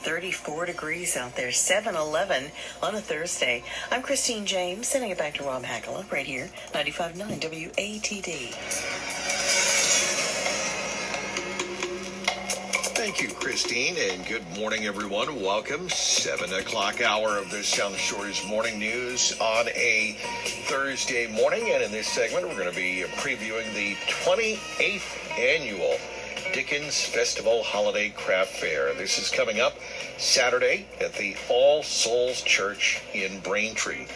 34 degrees out there, 7-11 on a Thursday. I'm Christine James, sending it back to Rob Hackala right here, 95.9 WATD. Thank you, Christine, and good morning, everyone. Welcome. 7 o'clock hour of the South Shores Morning News on a Thursday morning. And in this segment, we're going to be previewing the 28th annual Dickens Festival Holiday Craft Fair. This is coming up Saturday at the All Souls Church in Braintree.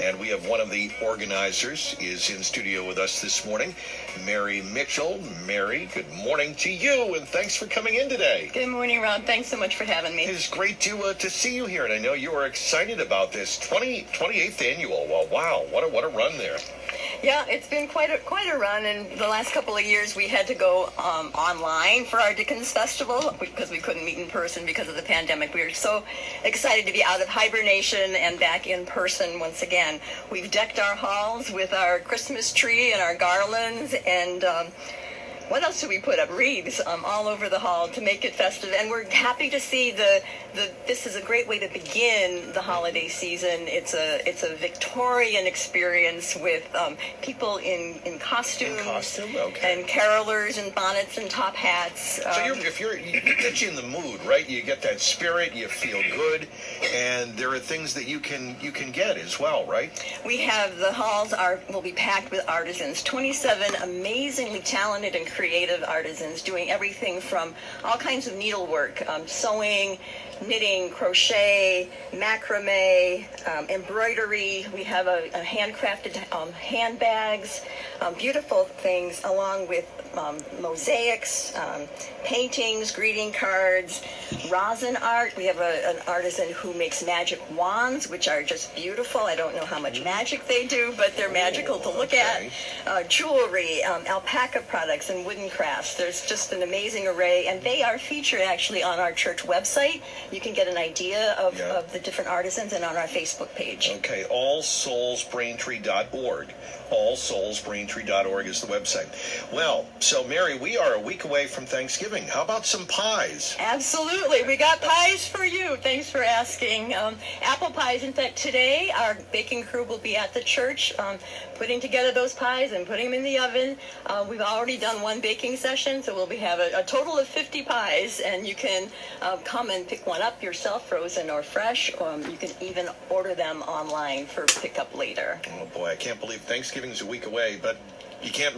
And we have one of the organizers is in studio with us this morning, Mary Mitchell. Mary, good morning to you, and thanks for coming in today. Good morning, Rob. Thanks so much for having me. It's great to see you here, and I know you are excited about this 28th annual. Well, wow, what a run there. Yeah, it's been quite a run. In the last couple of years, we had to go online for our Dickens Festival because we couldn't meet in person because of the pandemic. We were so excited to be out of hibernation and back in person once again. We've decked our halls with our Christmas tree and our garlands, and what else do we put up? Wreaths all over the hall to make it festive. And we're happy to see this is a great way to begin the holiday season. It's a Victorian experience with people in costumes. In costume, okay. And carolers in bonnets and top hats. So it gets you in the mood, right? You get that spirit, you feel good, and there are things that you can get as well, right? We have the halls will be packed with artisans, 27 amazingly talented and creative artisans doing everything from all kinds of needlework, sewing, knitting, crochet, macrame, embroidery. We have a handcrafted handbags, beautiful things, along with mosaics, paintings, greeting cards, rosin art. We have an artisan who makes magic wands, which are just beautiful. I don't know how much magic they do, but they're magical to look at. Jewelry, alpaca products, and wooden crafts. There's just an amazing array, and they are featured actually on our church website. You can get an idea of the different artisans, and on our Facebook page. Okay, allsoulsbraintree.org. Allsoulsbraintree.org is the website. Well, so Mary, we are a week away from Thanksgiving. How about some pies? Absolutely. We got pies for you. Thanks for asking. Apple pies. In fact, today our baking crew will be at the church putting together those pies and putting them in the oven. We've already done one baking session, so we'll have a total of 50 pies, and you can come and pick one up yourself, frozen or fresh. You can even order them online for pickup later. Oh boy, I can't believe Thanksgiving's a week away, but you can't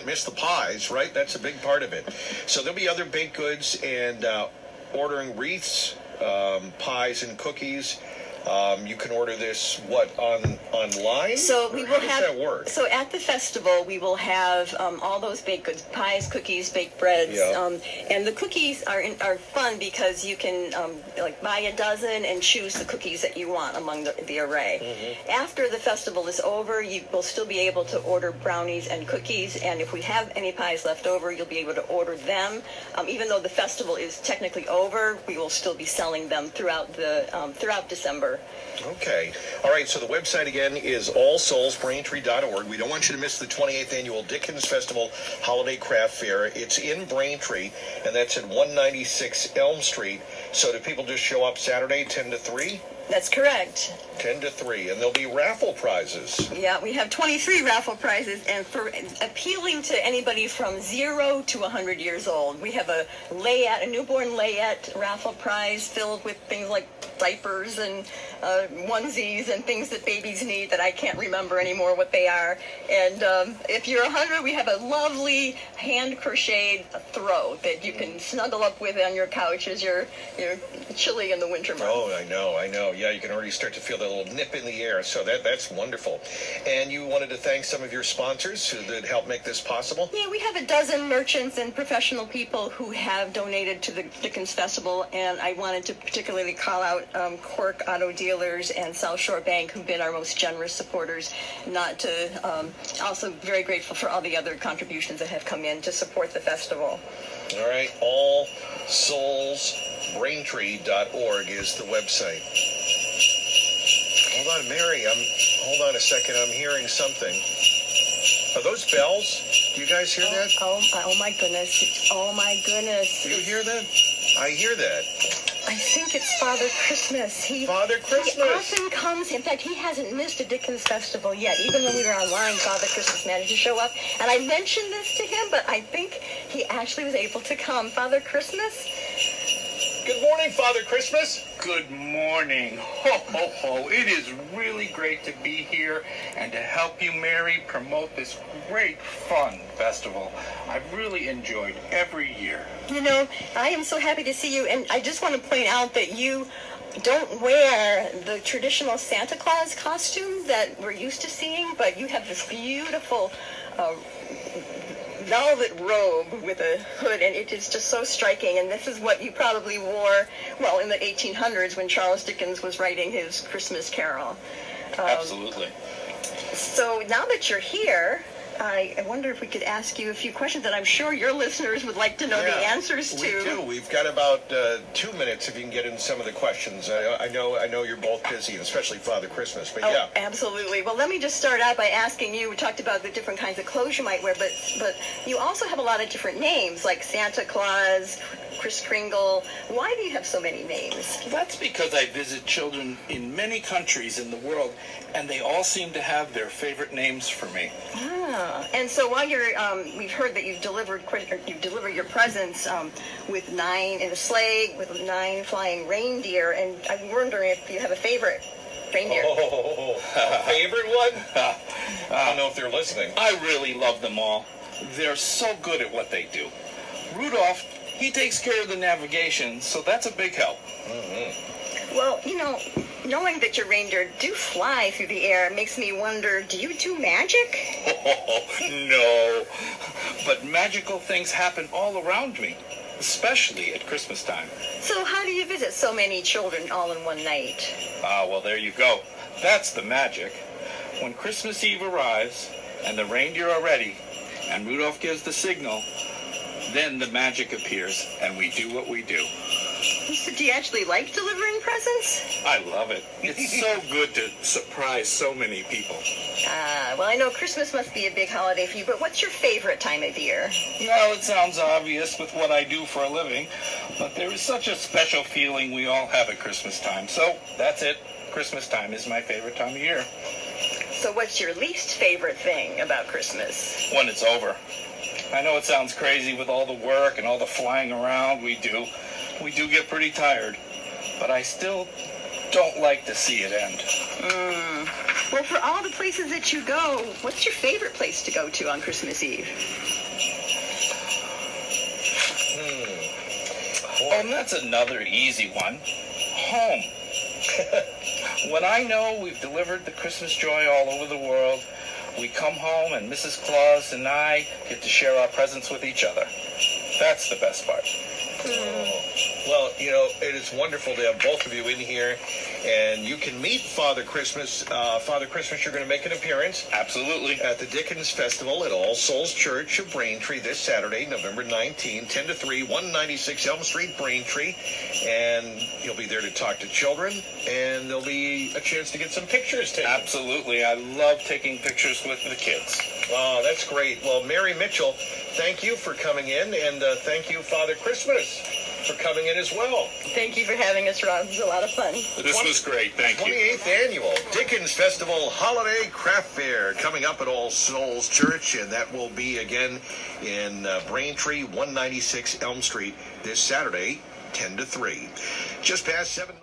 miss the pies, right? That's a big part of it. So there'll be other baked goods and ordering wreaths, pies and cookies. You can order this, online? So we will How does that work? So at the festival, we will have all those baked goods, pies, cookies, baked breads. Yeah. And the cookies are fun because you can buy a dozen and choose the cookies that you want among the array. Mm-hmm. After the festival is over, you will still be able to order brownies and cookies. And if we have any pies left over, you'll be able to order them. Even though the festival is technically over, we will still be selling them throughout December. Okay. All right, so the website again is allsoulsbraintree.org. We don't want you to miss the 28th annual Dickens Festival Holiday Craft Fair. It's in Braintree, and that's at 196 Elm Street. So do people just show up Saturday 10 to 3? That's correct. 10 to 3, and there'll be raffle prizes. Yeah, we have 23 raffle prizes, and for appealing to anybody from 0 to 100 years old, we have a newborn layette raffle prize filled with things like diapers and onesies and things that babies need that I can't remember anymore what they are. And if you're 100, we have a lovely hand-crocheted throw that you can snuggle up with on your couch as you're chilly in the winter months. Oh, I know. Yeah, you can already start to feel that little nip in the air, so that's wonderful. And you wanted to thank some of your sponsors who did help make this possible? Yeah, we have a dozen merchants and professional people who have donated to the Dickens Festival, and I wanted to particularly call out Quirk Auto Dealers and South Shore Bank, who've been our most generous supporters. Also very grateful for all the other contributions that have come in to support the festival. All right, allsoulsbraintree.org is the website. Hold on, Mary. Hold on a second. I'm hearing something. Are those bells? Do you guys hear that? Oh my goodness. Oh my goodness. Do you hear that? I hear that. I think it's Father Christmas. Father Christmas. He often comes. In fact, he hasn't missed a Dickens festival yet. Even when we were online, Father Christmas managed to show up. And I mentioned this to him, but I think he actually was able to come. Father Christmas? Good morning, Father Christmas. Good morning. Ho, ho, ho. It is really great to be here and to help you, Mary, promote this great fun festival. I've really enjoyed every year. You know, I am so happy to see you. And I just want to point out that you don't wear the traditional Santa Claus costume that we're used to seeing, but you have this beautiful velvet robe with a hood, and it is just so striking. And this is what you probably wore, well, in the 1800s when Charles Dickens was writing his Christmas Carol. Absolutely. So now that you're here, I wonder if we could ask you a few questions that I'm sure your listeners would like to know the answers to. We do. We've got about 2 minutes if you can get into some of the questions. I know you're both busy, and especially Father Christmas, but yeah. Absolutely. Well, let me just start out by asking you, we talked about the different kinds of clothes you might wear, but you also have a lot of different names, like Santa Claus, Kris Kringle. Why do you have so many names? That's because I visit children in many countries in the world, and they all seem to have their favorite names for me. And so while you're, we've heard that you deliver your presents with 9 in a sleigh with 9 flying reindeer, and I'm wondering if you have a favorite reindeer. Oh, a favorite one? I don't know if they're listening. I really love them all. They're so good at what they do. Rudolph, he takes care of the navigation, so that's a big help. Mm-hmm. Well, you know, knowing that your reindeer do fly through the air makes me wonder, do you do magic? Oh, no. But magical things happen all around me, especially at Christmas time. So how do you visit so many children all in one night? Ah, well, there you go. That's the magic. When Christmas Eve arrives, and the reindeer are ready, and Rudolph gives the signal, then the magic appears, and we do what we do. So do you actually like delivering presents? I love it. It's so good to surprise so many people. Well, I know Christmas must be a big holiday for you, but what's your favorite time of year? Well, it sounds obvious with what I do for a living, but there is such a special feeling we all have at Christmas time. So that's it. Christmas time is my favorite time of year. So what's your least favorite thing about Christmas? When it's over. I know it sounds crazy with all the work and all the flying around we do. We do get pretty tired, but I still don't like to see it end. Well, for all the places that you go, what's your favorite place to go to on Christmas Eve? And that's another easy one. Home. When I know we've delivered the Christmas joy all over the world, we come home and Mrs. Claus and I get to share our presents with each other. That's the best part. Well, you know, it is wonderful to have both of you in here, and you can meet Father Christmas. Father Christmas, you're going to make an appearance. Absolutely. At the Dickens Festival at All Souls Church of Braintree this Saturday, November 19, 10 to 3, 196 Elm Street, Braintree. And you'll be there to talk to children, and there'll be a chance to get some pictures taken. Absolutely. I love taking pictures with the kids. Oh, that's great. Well, Mary Mitchell, thank you for coming in, and thank you, Father Christmas, for coming in as well. Thank you for having us, Rob. It was a lot of fun. This was great. Thank you. 28th Annual Dickens Festival Holiday Craft Fair coming up at All Souls Church, and that will be again in Braintree, 196 Elm Street this Saturday, 10 to 3. Just past 7.